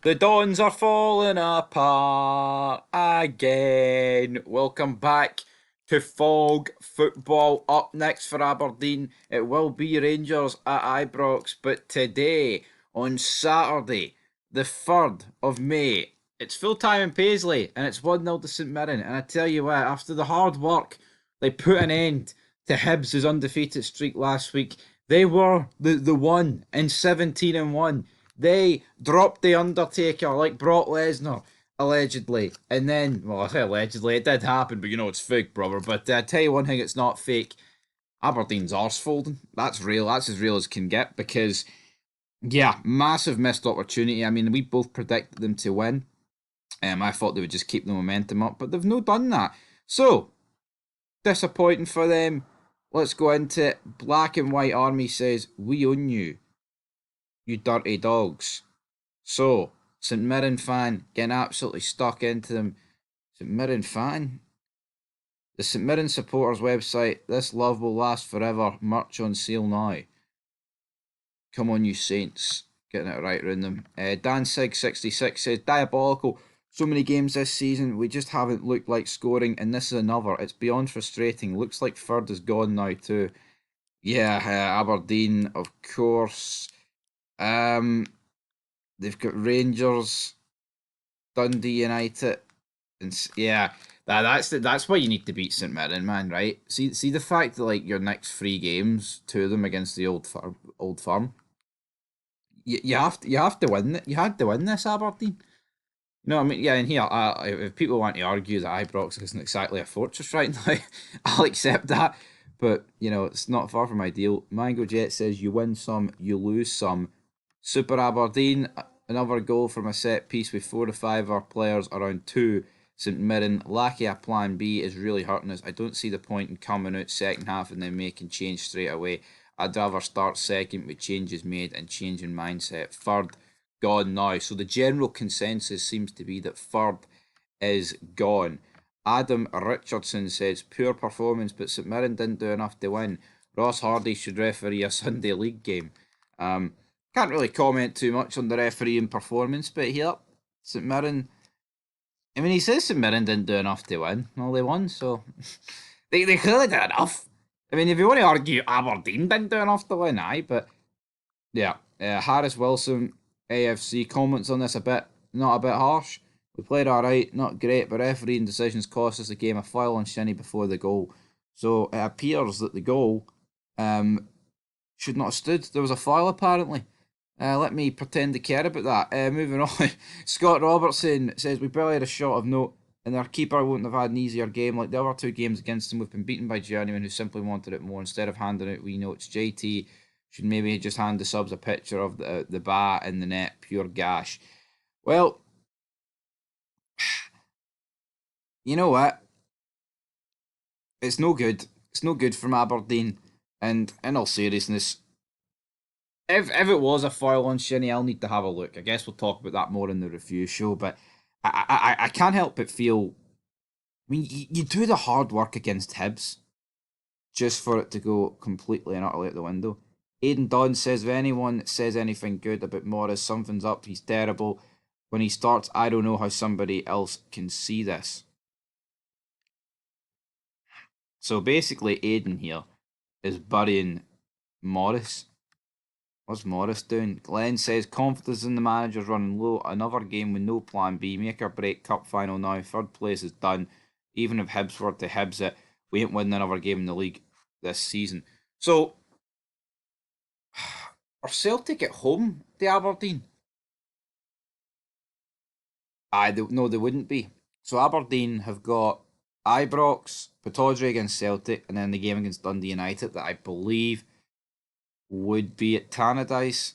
The Dons are falling apart again. Welcome back to Fog Football. Up next for Aberdeen, it will be Rangers at Ibrox. But today, on Saturday, the 3rd of May, it's full time in Paisley and it's 1-0 to St Mirren. And I tell you what, after the hard work, they put an end to Hibs' undefeated streak last week. They were the one in 17-1. They dropped The Undertaker like Brock Lesnar, allegedly. And then, well, I say allegedly, it did happen, but it's fake, brother. But I tell you one thing, it's not fake. Aberdeen's arse folding. That's real. That's as real as can get because, yeah, massive missed opportunity. I mean, we both predicted them to win. I thought they would just keep the momentum up, but they've no done that. So, disappointing for them. Let's go into it. Black and White Army says, "We own you, you dirty dogs." So, St Mirren fan getting absolutely stuck into them. St Mirren fan? The St Mirren supporters website, "This love will last forever. Merch on sale now." Come on, you Saints. Getting it right round them. Dan Sig 66 says, "Diabolical. So many games this season. We just haven't looked like scoring, and this is another. It's beyond frustrating. Looks like third is gone now, too." Yeah, Aberdeen, of course. They've got Rangers, Dundee United, and yeah, that's why you need to beat St Mirren, man. Right? See the fact that like your next three games, two of them against the old firm. You have to win it. You had to win this, Aberdeen. No, I mean, yeah, and here, if people want to argue that Ibrox isn't exactly a fortress right now, I'll accept that. But, it's not far from ideal. Mango Jet says, "You win some, you lose some." Super Aberdeen, another goal from a set piece with 4 to 5 of our players around two. St Mirren, lacking a plan B is really hurting us. I don't see the point in coming out second half and then making change straight away. I'd rather start second with changes made and changing mindset. Third, gone now. So the general consensus seems to be that third is gone. Adam Richardson says, "Poor performance, but St Mirren didn't do enough to win. Ross Hardy should referee a Sunday league game." Can't really comment too much on the refereeing performance, but here, St Mirren. I mean, he says St Mirren didn't do enough to win. Well, they won, so they clearly did enough. I mean, if you want to argue Aberdeen didn't do enough to win, aye, but yeah. Harris Wilson, AFC, comments on this not a bit harsh. "We played alright, not great, but refereeing decisions cost us the game. A foul on Shinnie before the goal. So it appears that the goal um, should not have stood. There was a foul apparently. Let me pretend to care about that. Moving on. Scott Robertson says, "We barely had a shot of note, and our keeper wouldn't have had an easier game. Like the other two games against him, we've been beaten by journeymen who simply wanted it more. Instead of handing out wee notes, JT should maybe just hand the subs a picture of the bat in the net, pure gash." Well, you know what? It's no good. It's no good from Aberdeen. And in all seriousness, if it was a foul on Shinnie, I'll need to have a look. I guess we'll talk about that more in the review show. But I can't help but feel. I mean, you do the hard work against Hibs just for it to go completely and utterly out the window. Aidan Dunn says, "If anyone says anything good about Morris, something's up. He's terrible. When he starts, I don't know how somebody else can see this." So basically, Aidan here is burying Morris. What's Morris doing? Glenn says, "Confidence in the manager's running low. Another game with no plan B. Make or break cup final now. Third place is done. Even if Hibs were to Hibs it, we ain't winning another game in the league this season." So, are Celtic at home to Aberdeen? No, they wouldn't be. So Aberdeen have got Ibrox, Pittodrie against Celtic, and then the game against Dundee United that I believe would be at Tannadice.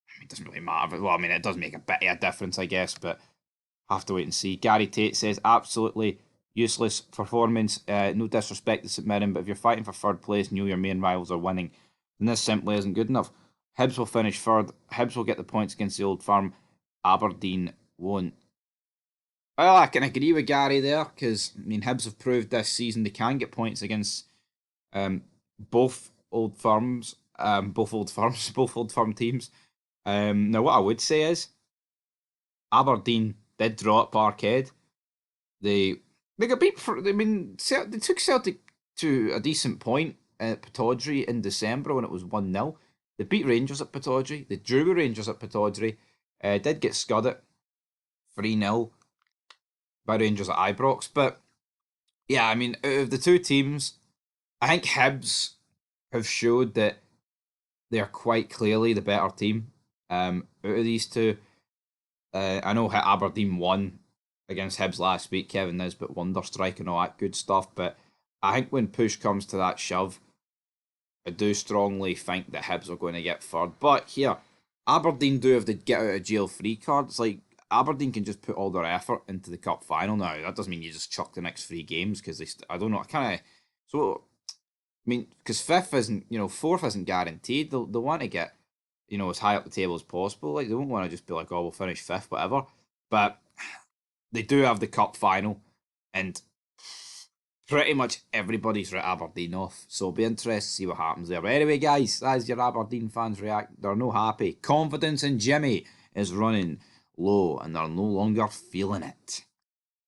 I mean, it doesn't really matter. Well, I mean, it does make a bit of a difference, I guess, but have to wait and see. Gary Tate says, "Absolutely useless performance. No disrespect to St Mirren, but if you're fighting for third place and you know your main rivals are winning, then this simply isn't good enough. Hibs will finish third. Hibs will get the points against the Old Firm. Aberdeen won't." Well, I can agree with Gary there because I mean Hibs have proved this season they can get points against um, both old firms, both old firms, both old firm teams. Now, what I would say is Aberdeen did draw at Parkhead. They they got beat for. I mean, they took Celtic to a decent point at Pittodrie in December when it was 1-0. They beat Rangers at Pittodrie. They drew with Rangers at Pittodrie. Did get scudded 3-0 by Rangers at Ibrox. But yeah, I mean, out of the two teams, I think Hibs have showed that they are quite clearly the better team. Out of these two, I know how Aberdeen won against Hibs last week. Kevin Nisbet wonder strike and all that good stuff. But I think when push comes to that shove, I do strongly think that Hibs are going to get third. But here, Aberdeen do have the get out of jail free card. It's like Aberdeen can just put all their effort into the cup final now. That doesn't mean you just chuck the next three games because I don't know. I kind of so I mean because fifth isn't fourth isn't guaranteed. They'll want to get as high up the table as possible. Like they won't want to just be like, oh, we'll finish fifth, whatever. But they do have the cup final, and pretty much everybody's writ Aberdeen off. So it'll be interesting to see what happens there. But anyway, guys, as your Aberdeen fans react, they're no happy. Confidence in Jimmy is running low, and they're no longer feeling it.